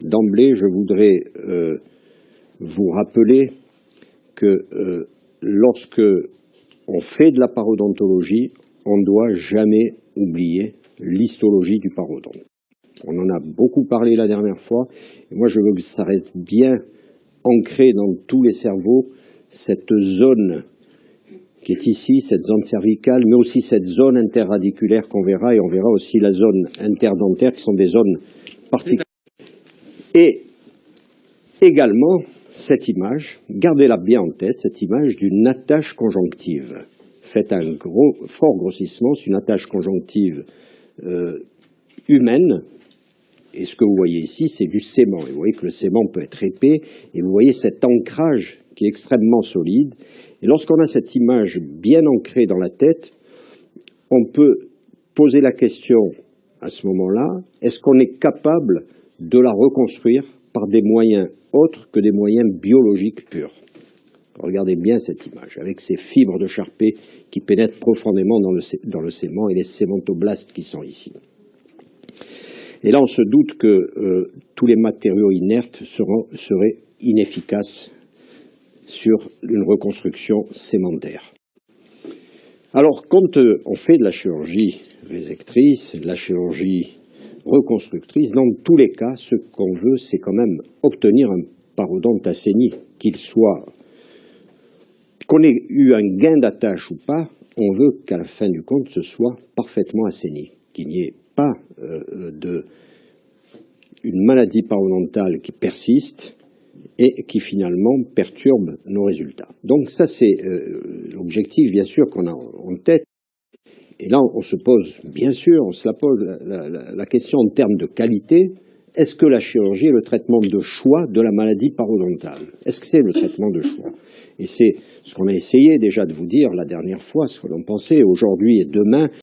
D'emblée, je voudrais vous rappeler que lorsque on fait de la parodontologie, on ne doit jamais oublier l'histologie du parodonte. On en a beaucoup parlé la dernière fois, et moi je veux que ça reste bien ancré dans tous les cerveaux, cette zone qui est ici, cette zone cervicale, mais aussi cette zone interradiculaire qu'on verra, et on verra aussi la zone interdentaire, qui sont des zones particulières. Et également, cette image, gardez-la bien en tête, cette image d'une attache conjonctive. Faites un fort grossissement, c'est une attache conjonctive humaine, et ce que vous voyez ici, c'est du sément. Et vous voyez que le sément peut être épais, et vous voyez cet ancrage qui est extrêmement solide. Et lorsqu'on a cette image bien ancrée dans la tête, on peut poser la question à ce moment-là, est-ce qu'on est capable de la reconstruire par des moyens autres que des moyens biologiques purs? Regardez bien cette image, avec ces fibres de Charpé qui pénètrent profondément dans le sément et les sémentoblastes qui sont ici. Et là, on se doute que tous les matériaux inertes seraient inefficaces sur une reconstruction sémentaire. Alors, quand on fait de la chirurgie résectrice, de la chirurgie reconstructrice, dans tous les cas, ce qu'on veut, c'est quand même obtenir un parodonte assaini, qu'on ait eu un gain d'attache ou pas, on veut qu'à la fin du compte, ce soit parfaitement assaini, qu'il n'y ait pas une maladie parodontale qui persiste et qui finalement perturbe nos résultats. Donc ça, c'est l'objectif, bien sûr, qu'on a en tête. Et là, on se pose, bien sûr, on se la pose la question en termes de qualité. Est-ce que la chirurgie est le traitement de choix de la maladie parodontale? Est-ce que c'est le traitement de choix? Et c'est ce qu'on a essayé déjà de vous dire la dernière fois, ce que l'on pensait aujourd'hui et demain.